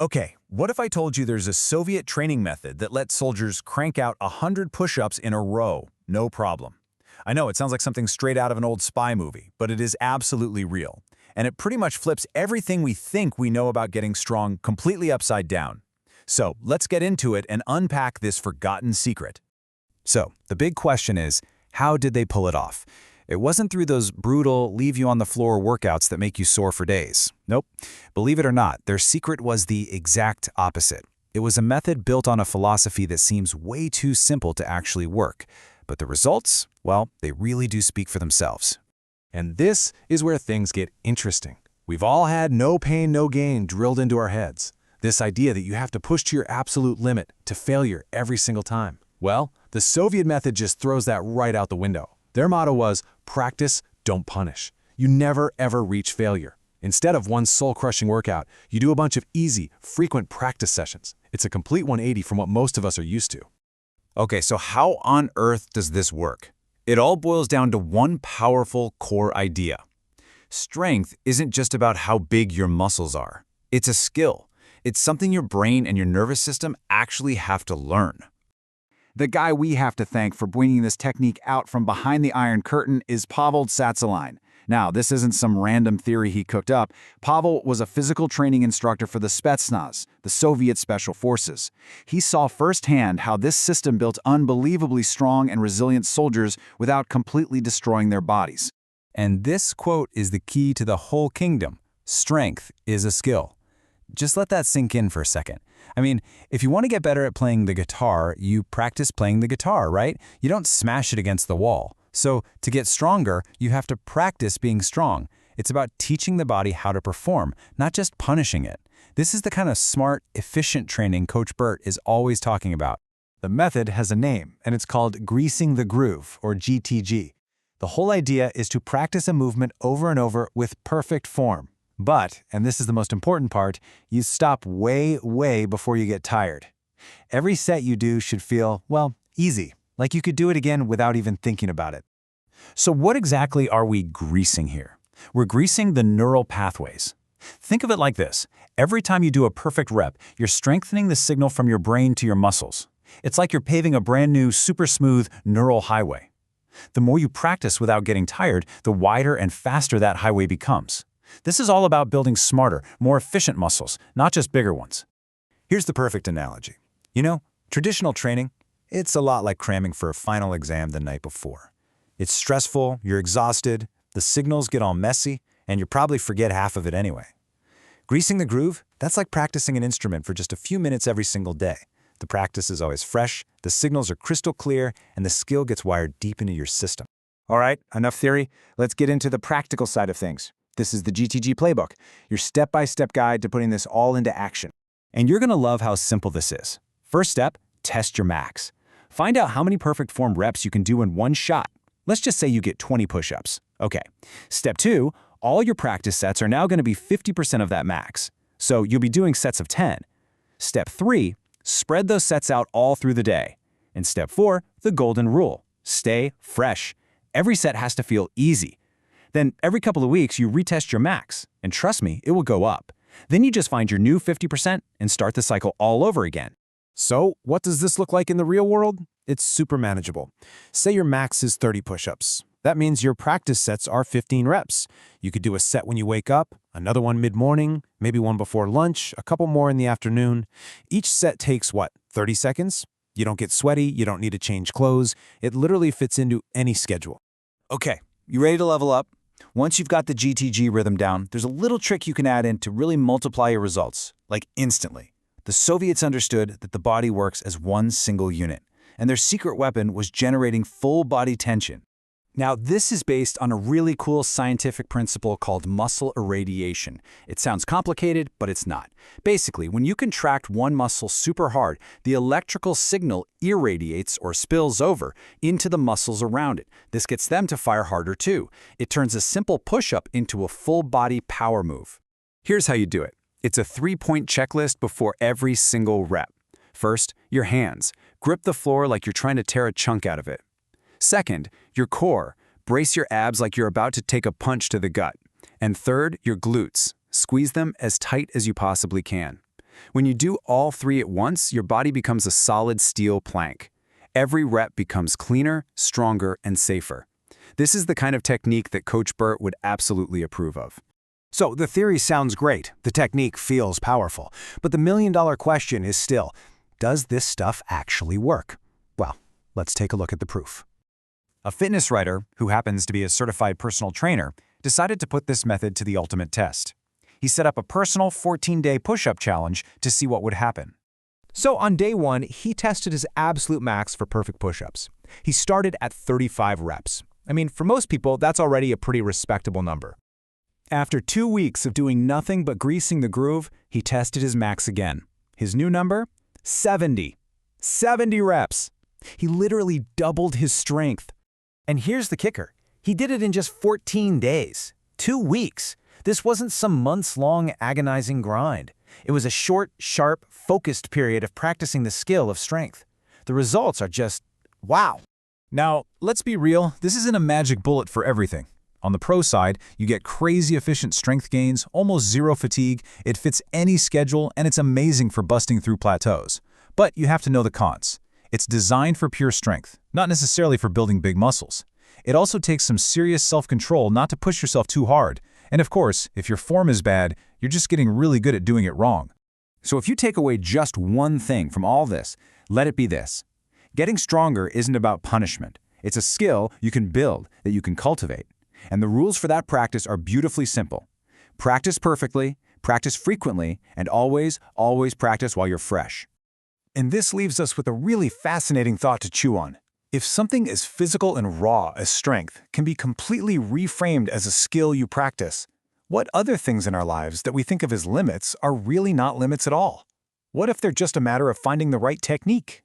Okay, what if I told you there's a Soviet training method that lets soldiers crank out 100 push-ups in a row, no problem? I know it sounds like something straight out of an old spy movie, but it is absolutely real. And it pretty much flips everything we think we know about getting strong completely upside down. So let's get into it and unpack this forgotten secret. So the big question is, how did they pull it off? It wasn't through those brutal, leave-you-on-the-floor workouts that make you sore for days. Nope. Believe it or not, their secret was the exact opposite. It was a method built on a philosophy that seems way too simple to actually work. But the results, well, they really do speak for themselves. And this is where things get interesting. We've all had no pain, no gain drilled into our heads. This idea that you have to push to your absolute limit, to failure every single time. Well, the Soviet method just throws that right out the window. Their motto was, practice, don't punish. You never, ever reach failure. Instead of one soul-crushing workout, you do a bunch of easy, frequent practice sessions. It's a complete 180 from what most of us are used to. Okay, so how on earth does this work? It all boils down to one powerful core idea. Strength isn't just about how big your muscles are. It's a skill. It's something your brain and your nervous system actually have to learn. The guy we have to thank for bringing this technique out from behind the Iron Curtain is Pavel Tsatsouline. Now, this isn't some random theory he cooked up. Pavel was a physical training instructor for the Spetsnaz, the Soviet Special Forces. He saw firsthand how this system built unbelievably strong and resilient soldiers without completely destroying their bodies. And this quote is the key to the whole kingdom. Strength is a skill. Just let that sink in for a second. I mean, if you want to get better at playing the guitar, you practice playing the guitar, right? You don't smash it against the wall. So to get stronger, you have to practice being strong. It's about teaching the body how to perform, not just punishing it. This is the kind of smart, efficient training Coach Bert is always talking about. The method has a name, and it's called greasing the groove, or GTG. The whole idea is to practice a movement over and over with perfect form. But, and this is the most important part, you stop way, way before you get tired. Every set you do should feel, well, easy, like you could do it again without even thinking about it. So what exactly are we greasing here? We're greasing the neural pathways. Think of it like this. Every time you do a perfect rep, you're strengthening the signal from your brain to your muscles. It's like you're paving a brand new, super smooth neural highway. The more you practice without getting tired, the wider and faster that highway becomes. This is all about building smarter, more efficient muscles, not just bigger ones. Here's the perfect analogy. You know, traditional training, it's a lot like cramming for a final exam the night before. It's stressful, you're exhausted, the signals get all messy, and you probably forget half of it anyway. Greasing the groove, that's like practicing an instrument for just a few minutes every single day. The practice is always fresh, the signals are crystal clear, and the skill gets wired deep into your system. All right, enough theory. Let's get into the practical side of things. This is the GTG Playbook, your step-by-step guide to putting this all into action. And you're going to love how simple this is. First step, test your max. Find out how many perfect form reps you can do in one shot. Let's just say you get 20 push-ups. Okay. Step 2, all your practice sets are now going to be 50% of that max. So you'll be doing sets of 10. Step 3, spread those sets out all through the day. And step 4, the golden rule. Stay fresh. Every set has to feel easy. Then every couple of weeks, you retest your max, and trust me, it will go up. Then you just find your new 50% and start the cycle all over again. So, what does this look like in the real world? It's super manageable. Say your max is 30 push-ups. That means your practice sets are 15 reps. You could do a set when you wake up, another one mid-morning, maybe one before lunch, a couple more in the afternoon. Each set takes, 30 seconds? You don't get sweaty, you don't need to change clothes. It literally fits into any schedule. Okay, you ready to level up? Once you've got the GTG rhythm down, there's a little trick you can add in to really multiply your results, like instantly. The Soviets understood that the body works as one single unit, and their secret weapon was generating full body tension. Now, this is based on a really cool scientific principle called muscle irradiation. It sounds complicated, but it's not. Basically, when you contract one muscle super hard, the electrical signal irradiates or spills over into the muscles around it. This gets them to fire harder too. It turns a simple push-up into a full-body power move. Here's how you do it. It's a 3-point checklist before every single rep. First, your hands. Grip the floor like you're trying to tear a chunk out of it. Second, your core. Brace your abs like you're about to take a punch to the gut. And third, your glutes. Squeeze them as tight as you possibly can. When you do all three at once, your body becomes a solid steel plank. Every rep becomes cleaner, stronger, and safer. This is the kind of technique that Coach Bert would absolutely approve of. So the theory sounds great, the technique feels powerful, but the million-dollar question is still, does this stuff actually work? Well, let's take a look at the proof. A fitness writer, who happens to be a certified personal trainer, decided to put this method to the ultimate test. He set up a personal 14-day push-up challenge to see what would happen. So on day 1, he tested his absolute max for perfect push-ups. He started at 35 reps. I mean, for most people, that's already a pretty respectable number. After 2 weeks of doing nothing but greasing the groove, he tested his max again. His new number? 70. 70 reps. He literally doubled his strength. And here's the kicker. He did it in just 14 days. 2 weeks. This wasn't some months-long agonizing grind. It was a short, sharp, focused period of practicing the skill of strength. The results are just, wow. Now, let's be real, this isn't a magic bullet for everything. On the pro side, you get crazy efficient strength gains, almost zero fatigue, it fits any schedule, and it's amazing for busting through plateaus. But you have to know the cons. It's designed for pure strength, not necessarily for building big muscles. It also takes some serious self-control not to push yourself too hard. And of course, if your form is bad, you're just getting really good at doing it wrong. So if you take away just one thing from all this, let it be this. Getting stronger isn't about punishment. It's a skill you can build, that you can cultivate. And the rules for that practice are beautifully simple. Practice perfectly, practice frequently, and always, always practice while you're fresh. And this leaves us with a really fascinating thought to chew on. If something as physical and raw as strength can be completely reframed as a skill you practice, what other things in our lives that we think of as limits are really not limits at all? What if they're just a matter of finding the right technique?